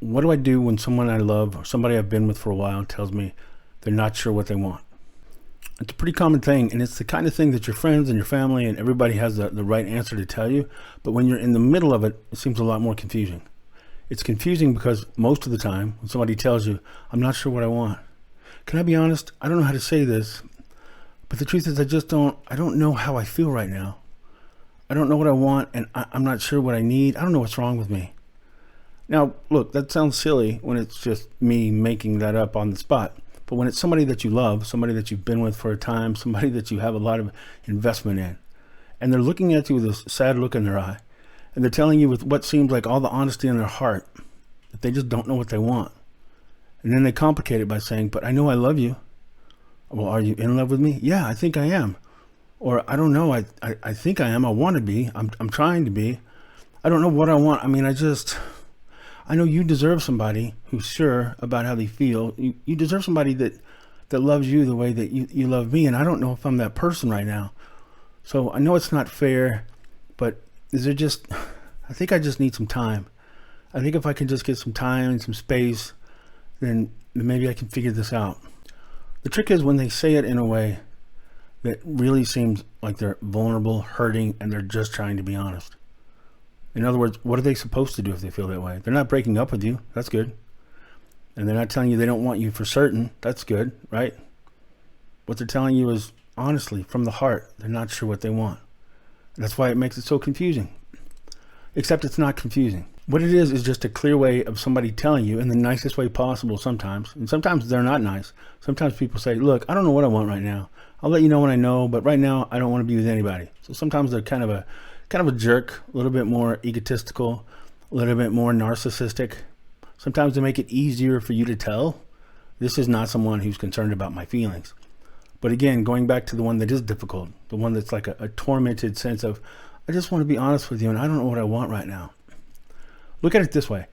What do I do when someone I love or somebody I've been with for a while tells me they're not sure what they want? It's a pretty common thing, and it's the kind of thing that your friends and your family and everybody has the right answer to tell you. But when you're in the middle of it, it seems a lot more confusing. It's confusing because most of the time when somebody tells you, I'm not sure what I want. Can I be honest? I don't know how to say this, but the truth is I don't know how I feel right now. I don't know what I want, and I'm not sure what I need. I don't know what's wrong with me. Now, look, that sounds silly when it's just me making that up on the spot. But when it's somebody that you love, somebody that you've been with for a time, somebody that you have a lot of investment in, and they're looking at you with a sad look in their eye, and they're telling you with what seems like all the honesty in their heart that they just don't know what they want. And then they complicate it by saying, but I know I love you. Well, are you in love with me? Yeah, I think I am. Or I don't know, I think I am. I want to be. I'm trying to be. I don't know what I want. I mean, I know you deserve somebody who's sure about how they feel. You deserve somebody that loves you the way that you love me. And I don't know if I'm that person right now. So I know it's not fair, but I think I just need some time. I think if I can just get some time and some space, then maybe I can figure this out. The trick is when they say it in a way that really seems like they're vulnerable, hurting, and they're just trying to be honest. In other words, what are they supposed to do if they feel that way? They're not breaking up with you. That's good. And they're not telling you they don't want you for certain. That's good, right? What they're telling you is honestly, from the heart, they're not sure what they want. That's why it makes it so confusing. Except it's not confusing. What it is just a clear way of somebody telling you in the nicest way possible sometimes. And sometimes they're not nice. Sometimes people say, look, I don't know what I want right now. I'll let you know when I know, but right now I don't want to be with anybody. So sometimes they're kind of a jerk, a little bit more egotistical, a little bit more narcissistic. Sometimes they make it easier for you to tell, this is not someone who's concerned about my feelings. But again, going back to the one that is difficult, the one that's like a tormented sense of, I just want to be honest with you and I don't know what I want right now. Look at it this way.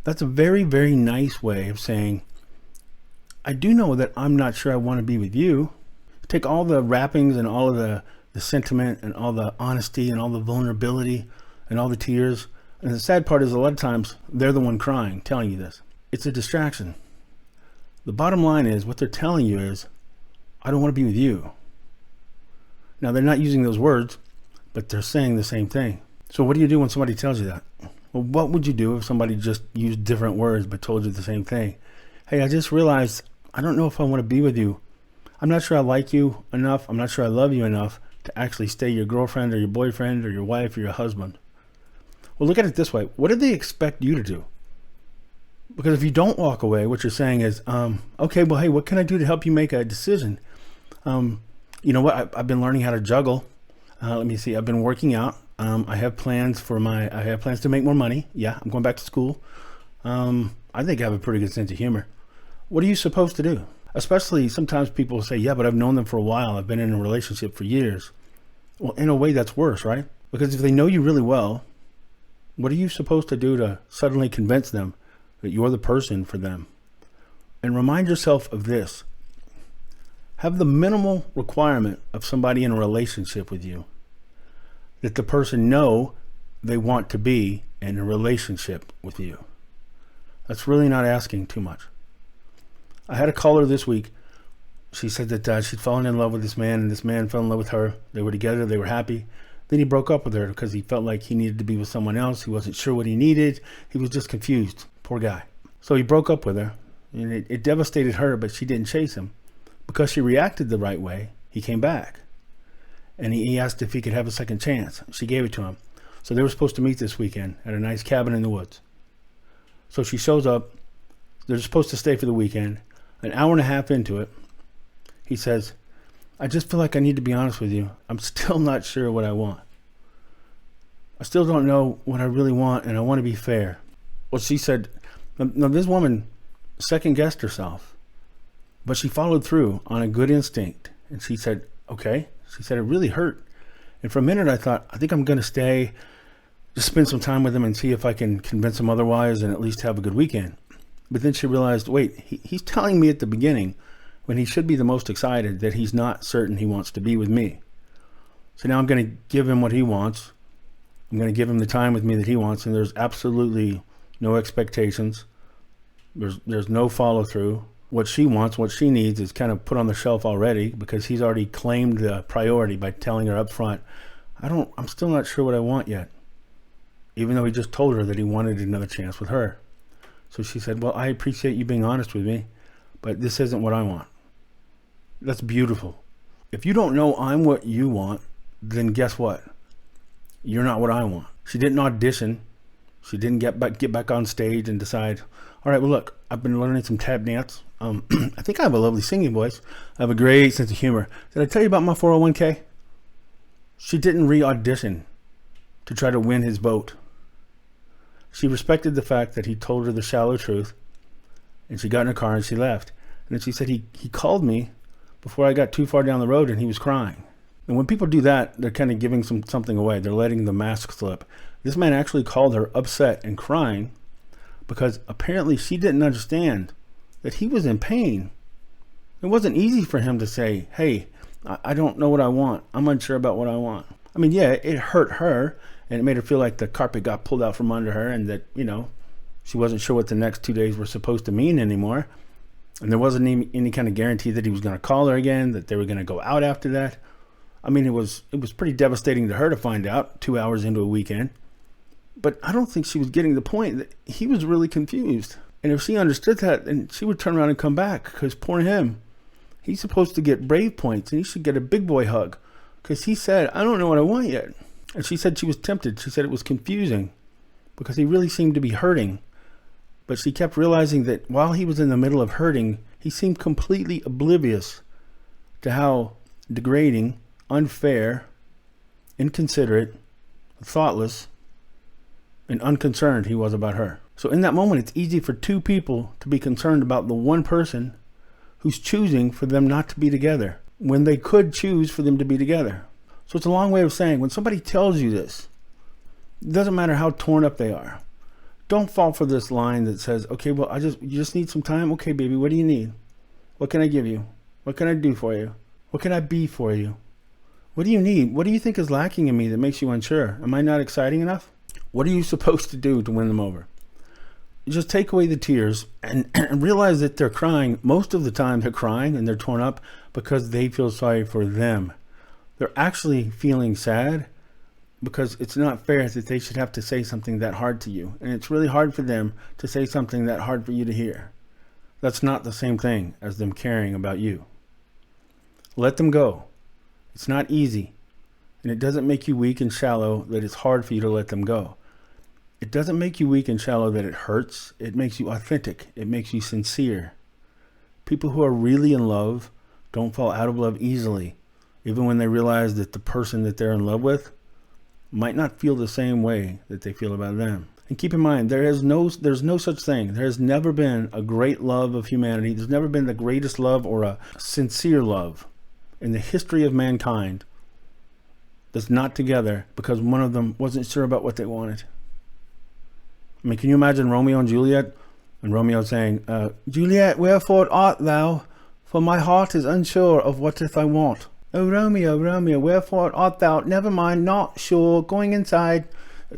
That's a very, very nice way of saying, I do know that I'm not sure I want to be with you. Take all the wrappings and all of the sentiment and all the honesty and all the vulnerability and all the tears. And the sad part is a lot of times they're the one crying, telling you this. It's a distraction. The bottom line is what they're telling you is, I don't want to be with you. Now they're not using those words, but they're saying the same thing. So what do you do when somebody tells you that? Well, what would you do if somebody just used different words but told you the same thing? Hey, I just realized I don't know if I want to be with you. I'm not sure I like you enough. I'm not sure I love you enough to actually stay your girlfriend or your boyfriend or your wife or your husband. Well, look at it this way. What do they expect you to do? Because if you don't walk away, what you're saying is, okay, well, hey, what can I do to help you make a decision? You know what? I've been learning how to juggle. Let me see. I've been working out. I have plans to make more money. Yeah, I'm going back to school. I think I have a pretty good sense of humor. What are you supposed to do? Especially sometimes people say, yeah, but I've known them for a while. I've been in a relationship for years. Well, in a way that's worse, right? Because if they know you really well, what are you supposed to do to suddenly convince them that you're the person for them? And remind yourself of this. Have the minimal requirement of somebody in a relationship with you that the person know they want to be in a relationship with you. That's really not asking too much. I had a caller this week. She said that she'd fallen in love with this man and this man fell in love with her. They were together. They were happy. Then he broke up with her because he felt like he needed to be with someone else. He wasn't sure what he needed. He was just confused. Poor guy. So he broke up with her and it devastated her, but she didn't chase him. Because she reacted the right way, he came back. And he asked if he could have a second chance. She gave it to him. So they were supposed to meet this weekend at a nice cabin in the woods. So she shows up. They're supposed to stay for the weekend. An hour and a half into it, he says, I just feel like I need to be honest with you. I'm still not sure what I want. I still don't know what I really want, and I want to be fair. Well, she said, now this woman second-guessed herself, but she followed through on a good instinct. And she said, okay. She said, it really hurt. And for a minute, I thought, I think I'm going to stay, just spend some time with him and see if I can convince him otherwise and at least have a good weekend. But then she realized, wait, he's telling me at the beginning when he should be the most excited that he's not certain he wants to be with me. So now I'm going to give him what he wants. I'm going to give him the time with me that he wants. And there's absolutely no expectations. There's no follow through. What she wants, what she needs is kind of put on the shelf already because he's already claimed the priority by telling her up front, I'm still not sure what I want yet. Even though he just told her that he wanted another chance with her. So she said, well, I appreciate you being honest with me, but this isn't what I want. That's beautiful. If you don't know I'm what you want, then guess what? You're not what I want. She didn't audition. She didn't get back on stage and decide, all right, well, look, I've been learning some tap dance. I think I have a lovely singing voice. I have a great sense of humor. Did I tell you about my 401k? She didn't re-audition to try to win his vote. She respected the fact that he told her the shallow truth, and she got in her car and she left. And then she said, he called me before I got too far down the road and he was crying. And when people do that, they're kind of giving something away. They're letting the mask slip. This man actually called her upset and crying because apparently she didn't understand that he was in pain. It wasn't easy for him to say, hey, I don't know what I want. I'm unsure about what I want. I mean, yeah, it hurt her and it made her feel like the carpet got pulled out from under her and that, she wasn't sure what the next 2 days were supposed to mean anymore. And there wasn't any kind of guarantee that he was going to call her again, that they were going to go out after that. I mean, it was pretty devastating to her to find out 2 hours into a weekend. But I don't think she was getting the point that he was really confused. And if she understood that, then she would turn around and come back because poor him. He's supposed to get brave points and he should get a big boy hug because he said, I don't know what I want yet. And she said she was tempted. She said it was confusing because he really seemed to be hurting. But she kept realizing that while he was in the middle of hurting, he seemed completely oblivious to how degrading, unfair, inconsiderate, thoughtless, and unconcerned he was about her. So in that moment, it's easy for two people to be concerned about the one person who's choosing for them not to be together when they could choose for them to be together. So it's a long way of saying when somebody tells you this, it doesn't matter how torn up they are. Don't fall for this line that says, okay, well, you just need some time. Okay, baby, what do you need? What can I give you? What can I do for you? What can I be for you? What do you need? What do you think is lacking in me that makes you unsure? Am I not exciting enough? What are you supposed to do to win them over? Just take away the tears and realize that they're crying. Most of the time they're crying and they're torn up because they feel sorry for them. They're actually feeling sad because it's not fair that they should have to say something that hard to you. And it's really hard for them to say something that hard for you to hear. That's not the same thing as them caring about you. Let them go. It's not easy. And it doesn't make you weak and shallow that it's hard for you to let them go. It doesn't make you weak and shallow that it hurts. It makes you authentic. It makes you sincere. People who are really in love don't fall out of love easily, even when they realize that the person that they're in love with might not feel the same way that they feel about them. And keep in mind, there's no such thing. There has never been a great love of humanity. There's never been the greatest love or a sincere love in the history of mankind that's not together because one of them wasn't sure about what they wanted. I mean, can you imagine Romeo and Juliet? And Romeo saying, Juliet, wherefore art thou? For my heart is unsure of what if I want. Oh, Romeo, Romeo, wherefore art thou? Never mind, not sure, going inside.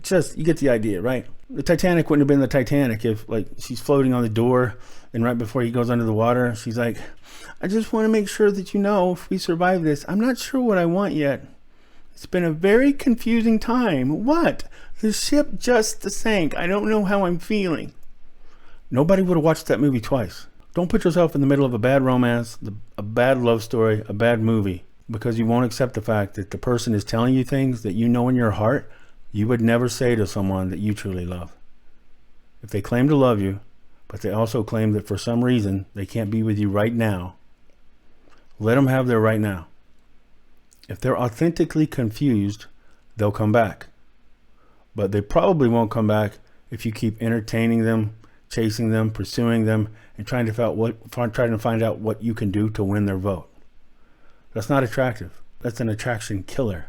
Just, you get the idea, right? The Titanic wouldn't have been the Titanic if, like, she's floating on the door and right before he goes under the water, she's like, I just want to make sure that you know if we survive this, I'm not sure what I want yet. It's been a very confusing time. What? The ship just sank. I don't know how I'm feeling. Nobody would have watched that movie twice. Don't put yourself in the middle of a bad romance, a bad love story, a bad movie, because you won't accept the fact that the person is telling you things that you know in your heart you would never say to someone that you truly love. If they claim to love you, but they also claim that for some reason they can't be with you right now, let them have their right now. If they're authentically confused, they'll come back. But they probably won't come back if you keep entertaining them, chasing them, pursuing them, and trying to find out what you can do to win their vote. That's not attractive. That's an attraction killer.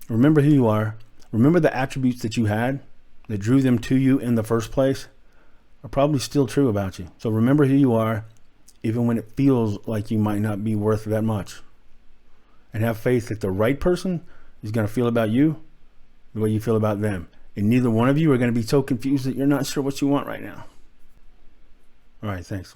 Remember who you are. Remember the attributes that you had that drew them to you in the first place are probably still true about you. So remember who you are, even when it feels like you might not be worth that much. And have faith that the right person is going to feel about you the way you feel about them. And neither one of you are going to be so confused that you're not sure what you want right now. All right, thanks.